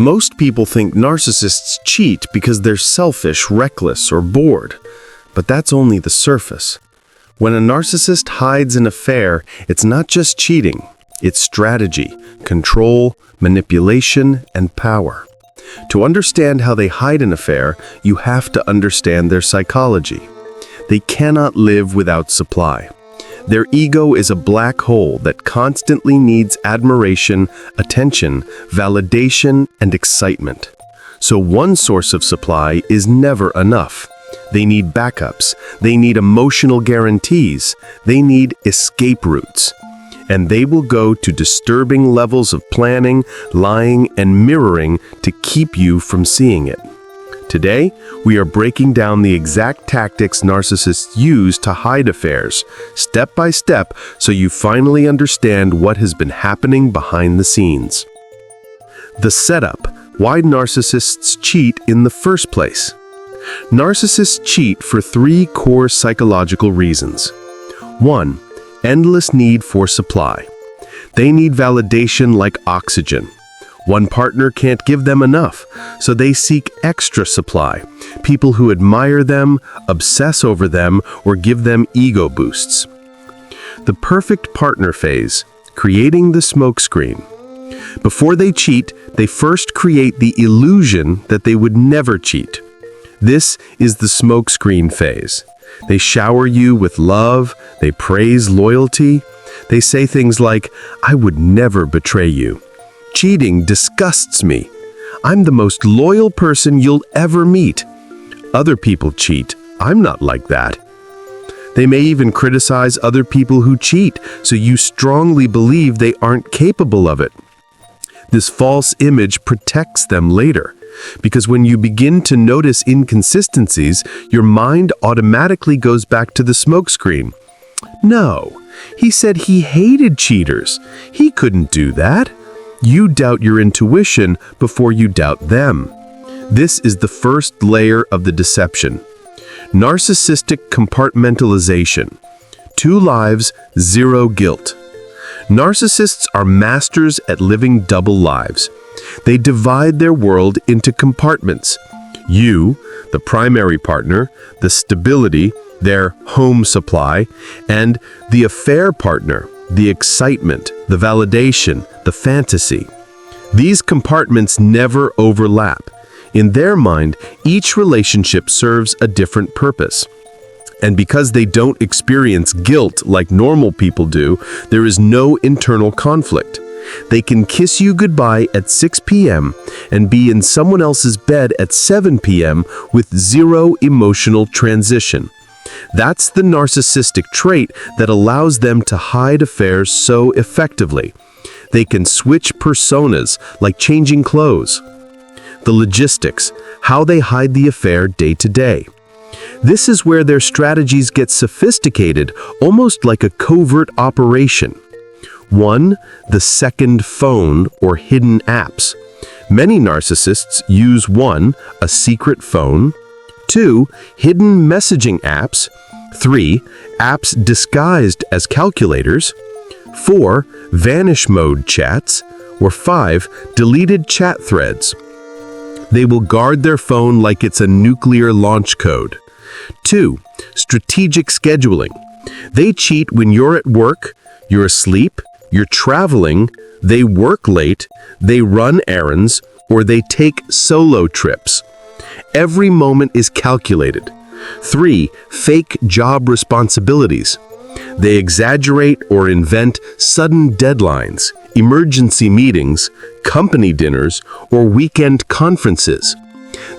Most people think narcissists cheat because they're selfish, reckless, or bored. But that's only the surface. When a narcissist hides an affair, it's not just cheating. It's strategy, control, manipulation, and power. To understand how they hide an affair, you have to understand their psychology. They cannot live without supply. Their ego is a black hole that constantly needs admiration, attention, validation, and excitement. So one source of supply is never enough. They need backups. They need emotional guarantees. They need escape routes. And they will go to disturbing levels of planning, lying, and mirroring to keep you from seeing it. Today, we are breaking down the exact tactics narcissists use to hide affairs, step by step, so you finally understand what has been happening behind the scenes. The setup: why narcissists cheat in the first place. Narcissists cheat for three core psychological reasons. 1. Endless need for supply. They need validation like oxygen. One partner can't give them enough, so they seek extra supply, people who admire them, obsess over them, or give them ego boosts. The perfect partner phase, creating the smokescreen. Before they cheat, they first create the illusion that they would never cheat. This is the smokescreen phase. They shower you with love, they praise loyalty, they say things like, "I would never betray you. Cheating disgusts me. I'm the most loyal person you'll ever meet. Other people cheat. I'm not like that." They may even criticize other people who cheat, so you strongly believe they aren't capable of it. This false image protects them later, because when you begin to notice inconsistencies, your mind automatically goes back to the smokescreen. "No, he said he hated cheaters. He couldn't do that." You doubt your intuition before you doubt them. This is the first layer of the deception. Narcissistic compartmentalization. 2 lives, 0 guilt. Narcissists are masters at living double lives. They divide their world into compartments. You, the primary partner, the stability, their home supply, and the affair partner, the excitement, the validation, the fantasy. These compartments never overlap. In their mind, each relationship serves a different purpose. And because they don't experience guilt like normal people do, there is no internal conflict. They can kiss you goodbye at 6 p.m. and be in someone else's bed at 7 p.m. with 0 emotional transition. That's the narcissistic trait that allows them to hide affairs so effectively. They can switch personas like changing clothes. The logistics, how they hide the affair day to day. This is where their strategies get sophisticated, almost like a covert operation. 1. The second phone or hidden apps. Many narcissists use 1. A secret phone. 2. Hidden messaging apps. 3. Apps disguised as calculators. 4. Vanish mode chats. Or 5. Deleted chat threads. They will guard their phone like it's a nuclear launch code. 2. Strategic scheduling. They cheat when you're at work, you're asleep, you're traveling, they work late, they run errands, or they take solo trips. Every moment is calculated. 3. Fake job responsibilities. They exaggerate or invent sudden deadlines, emergency meetings, company dinners, or weekend conferences.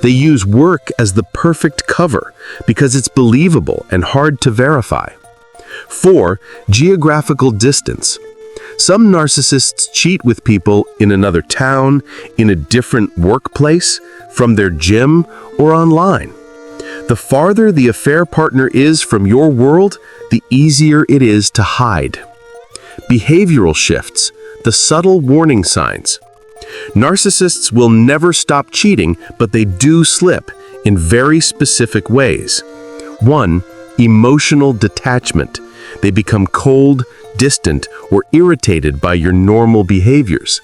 They use work as the perfect cover because it's believable and hard to verify. 4. Geographical distance. Some narcissists cheat with people in another town, in a different workplace, from their gym, or online. The farther the affair partner is from your world, the easier it is to hide. Behavioral shifts, the subtle warning signs. Narcissists will never stop cheating, but they do slip in very specific ways. 1. Emotional detachment. They become cold, distant, or irritated by your normal behaviors.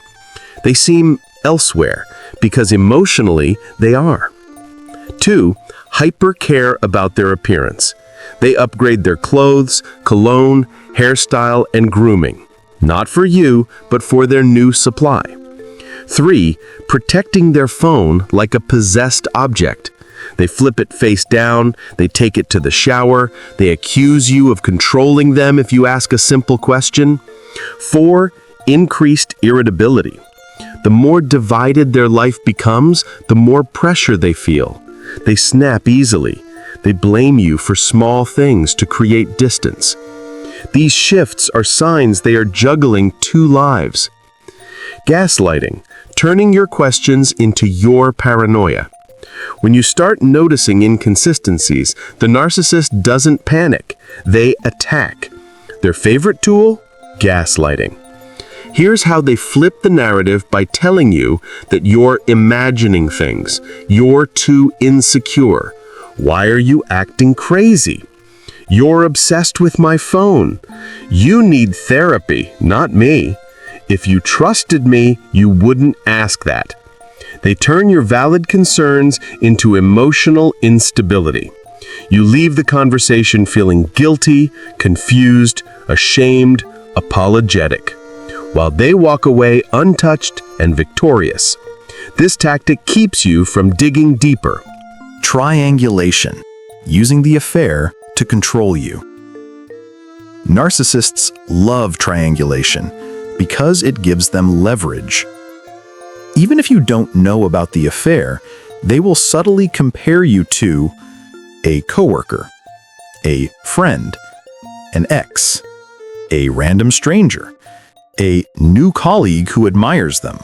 They seem elsewhere, because emotionally they are. 2. Hyper care about their appearance. They upgrade their clothes, cologne, hairstyle, and grooming. Not for you, but for their new supply. 3. Protecting their phone like a possessed object. They flip it face down, they take it to the shower, they accuse you of controlling them if you ask a simple question. 4. Increased irritability. The more divided their life becomes, the more pressure they feel. They snap easily. They blame you for small things to create distance. These shifts are signs they are juggling two lives. Gaslighting, turning your questions into your paranoia. When you start noticing inconsistencies, the narcissist doesn't panic, they attack. Their favorite tool? Gaslighting. Here's how they flip the narrative by telling you that you're imagining things, you're too insecure. Why are you acting crazy? You're obsessed with my phone. You need therapy, not me. If you trusted me, you wouldn't ask that. They turn your valid concerns into emotional instability. You leave the conversation feeling guilty, confused, ashamed, apologetic, while they walk away untouched and victorious. This tactic keeps you from digging deeper. Triangulation, using the affair to control you. Narcissists love triangulation because it gives them leverage. Even if you don't know about the affair, they will subtly compare you to a coworker, a friend, an ex, a random stranger, a new colleague who admires them.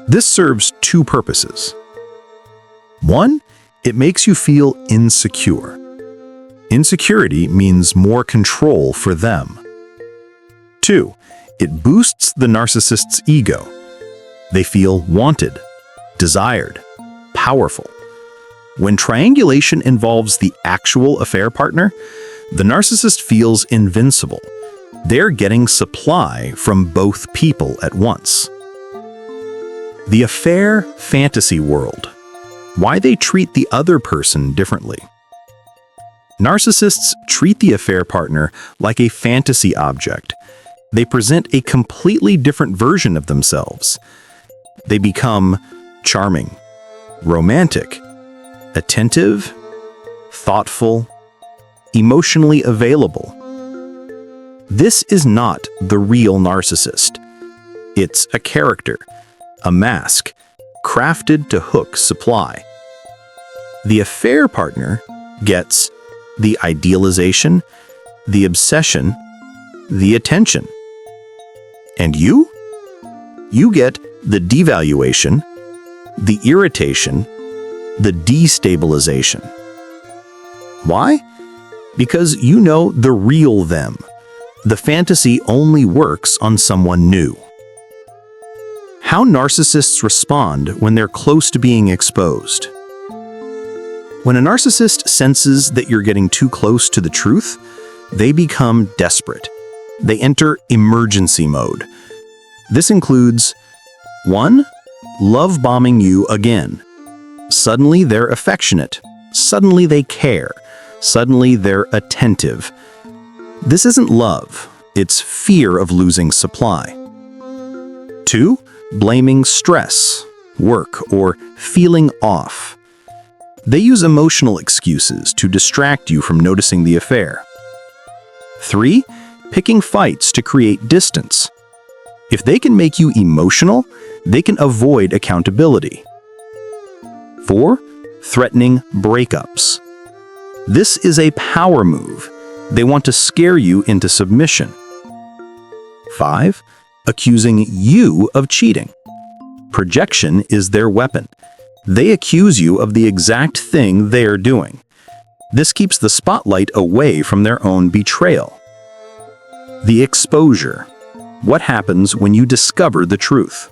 This serves two purposes. 1, it makes you feel insecure. Insecurity means more control for them. 2, it boosts the narcissist's ego. They feel wanted, desired, powerful. When triangulation involves the actual affair partner, the narcissist feels invincible. They're getting supply from both people at once. The affair fantasy world. Why they treat the other person differently. Narcissists treat the affair partner like a fantasy object. They present a completely different version of themselves. They become charming, romantic, attentive, thoughtful, emotionally available. This is not the real narcissist. It's a character, a mask, crafted to hook supply. The affair partner gets the idealization, the obsession, the attention. And you? You get the devaluation, the irritation, the destabilization. Why? Because you know the real them. The fantasy only works on someone new. How narcissists respond when they're close to being exposed. When a narcissist senses that you're getting too close to the truth, they become desperate. They enter emergency mode. This includes 1, love bombing you again. Suddenly they're affectionate. Suddenly they care. Suddenly they're attentive. This isn't love, it's fear of losing supply. 2, blaming stress, work, or feeling off. They use emotional excuses to distract you from noticing the affair. 3, picking fights to create distance. If they can make you emotional, they can avoid accountability. 4, threatening breakups. This is a power move. They want to scare you into submission. 5, accusing you of cheating. Projection is their weapon. They accuse you of the exact thing they're doing. This keeps the spotlight away from their own betrayal. The exposure. What happens when you discover the truth?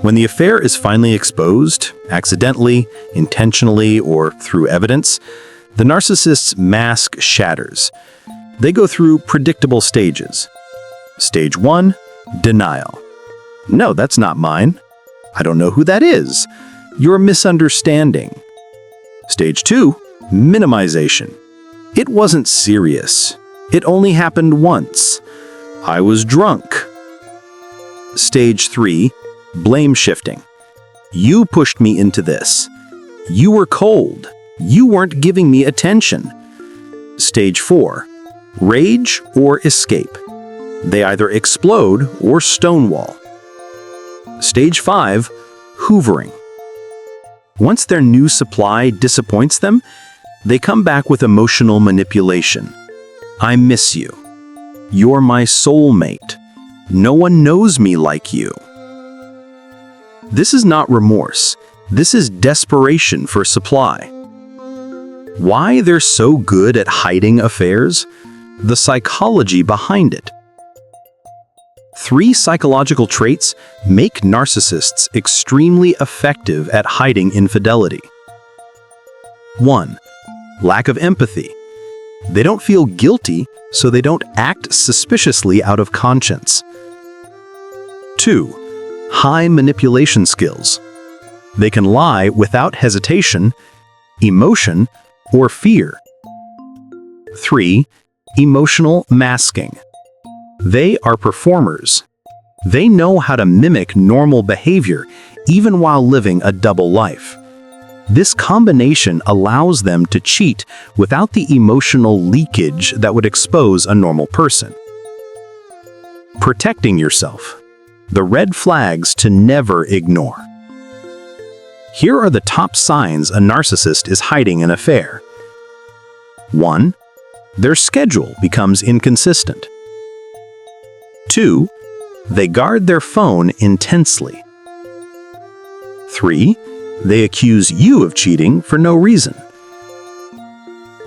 When the affair is finally exposed, accidentally, intentionally, or through evidence, the narcissist's mask shatters. They go through predictable stages. Stage 1, denial. No, that's not mine. I don't know who that is. You're misunderstanding. Stage 2, minimization. It wasn't serious. It only happened once. I was drunk. Stage 3, blame shifting. You pushed me into this. You were cold. You weren't giving me attention. Stage 4, rage or escape. They either explode or stonewall. Stage 5, hoovering. Once their new supply disappoints them, they come back with emotional manipulation. I miss you. You're my soulmate. No one knows me like you. This is not remorse. This is desperation for supply. Why they're so good at hiding affairs? The psychology behind it. 3 psychological traits make narcissists extremely effective at hiding infidelity. 1. Lack of empathy. They don't feel guilty, so they don't act suspiciously out of conscience. 2. High manipulation skills. They can lie without hesitation, emotion, or fear. 3. Emotional masking. They are performers. They know how to mimic normal behavior even while living a double life. This combination allows them to cheat without the emotional leakage that would expose a normal person. Protecting yourself. The red flags to never ignore. Here are the top signs a narcissist is hiding an affair. 1. Their schedule becomes inconsistent. 2. They guard their phone intensely. 3. They accuse you of cheating for no reason.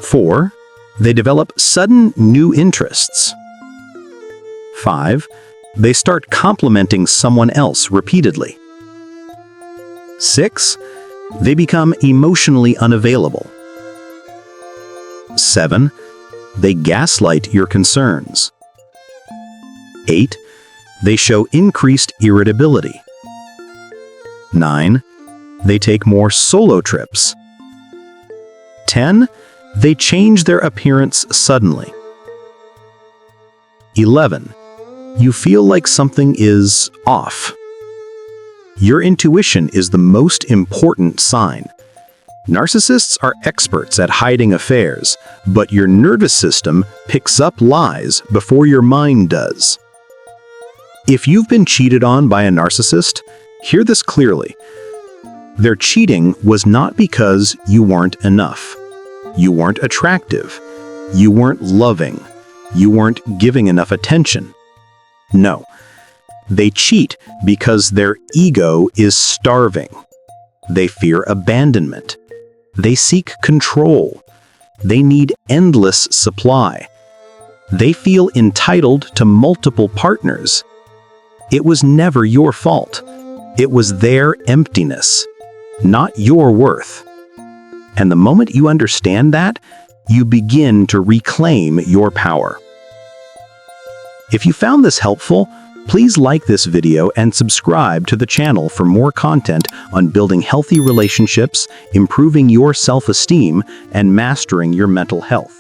4. They develop sudden new interests. 5. They start complimenting someone else repeatedly. 6. They become emotionally unavailable. 7. They gaslight your concerns. 8. They show increased irritability. 9. They take more solo trips. 10. They change their appearance suddenly. 11. You feel like something is off. Your intuition is the most important sign. Narcissists are experts at hiding affairs, but your nervous system picks up lies before your mind does. If you've been cheated on by a narcissist, hear this clearly. Their cheating was not because you weren't enough. You weren't attractive. You weren't loving. You weren't giving enough attention. No. They cheat because their ego is starving. They fear abandonment. They seek control. They need endless supply. They feel entitled to multiple partners. It was never your fault. It was their emptiness, not your worth. And the moment you understand that, you begin to reclaim your power. If you found this helpful, please like this video and subscribe to the channel for more content on building healthy relationships, improving your self-esteem, and mastering your mental health.